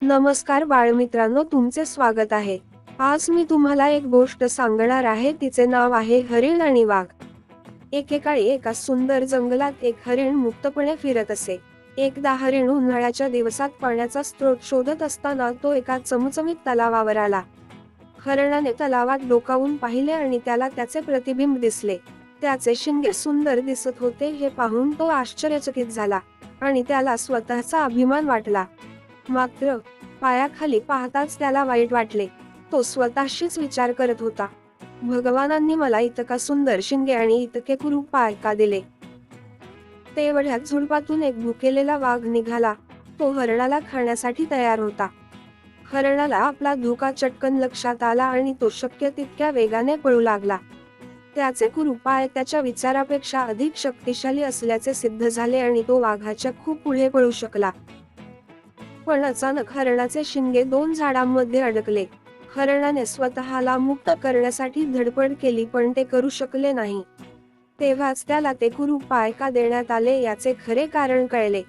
नमस्कार बाळमित्रांनो, तुमचे स्वागत आहे। आज मी तुम्हाला एक गोष्ट सांगणार आहे, तिचे नाव आहे हरिण आणि वाघ। एकेकाळी एका सुंदर जंगलात एक हरिण मुक्तपणे फिरत असे। एकदा हरिण उन्हाळ्याच्या दिवसात पाण्याचा स्रोत शोधत असताना तो एका चमचमीत तलावावर आला। हरणाने तलावात डोकावून पाहिले आणि त्याला त्याचे प्रतिबिंब दिसले। त्याचे शिंगे सुंदर दिसत होते हे पाहून तो आश्चर्यचकित झाला आणि त्याला स्वतःचा अभिमान वाटला। मात्र पायाखाली पाहताच त्याला वाईट वाटले। तो स्वतःशीच विचार करत होता, भगवानांनी मला इतका सुंदर शिंगे आणि इतके कुरूप पाय का दिले? तेवढ्यात झुडपातून एक भुकेलेला वाघ निघाला। तो हरणाला खाण्यासाठी तयार होता। हरणाला आपला धोका चटकन लक्षात आला आणि तो शक्य तितक्या वेगाने पळू लागला। त्याचे कुरूप पाय त्याच्या विचारापेक्षा अधिक शक्तिशाली असल्याचे सिद्ध झाले आणि तो वाघाच्या खूप पुढे पळू शकला। पण अचानक हरणाचे शिंगे दोन झाडांमध्ये अडकले। हरणाने स्वतःला मुक्त करण्यासाठी धडपड केली पण ते करू शकले नाही। तेव्हाच त्याला ते कुरूप पाय का देण्यात आले याचे खरे कारण कळले।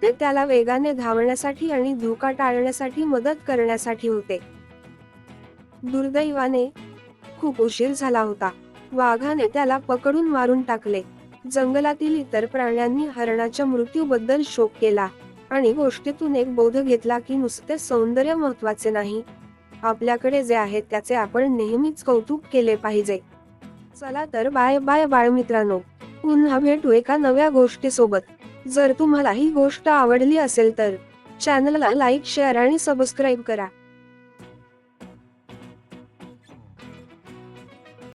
ते त्याला वेगाने धावण्यासाठी आणि धोका टाळण्यासाठी मदत करण्यासाठी होते। दुर्दैवाने खूप उशीर झाला होता। वाघाने त्याला पकडून मारून टाकले। जंगलातील इतर प्राण्यांनी हरणाच्या मृत्यूबद्दल शोक केला आणि गोष्टीतून एक बोध घेतला की नुसते सौंदर्य महत्त्वाचे नाही, आपल्याकडे जे आहे त्याचे आपण नेहमीच कौतुक केले पाहिजे। चला तर बाय बाय बाळमित्रांनो, पुन्हा भेटू एका नव्या गोष्टीसोबत। जर तुम्हाला ही गोष्ट आवडली असेल तर चॅनलला लाईक, शेअर आणि सबस्क्राईब करा।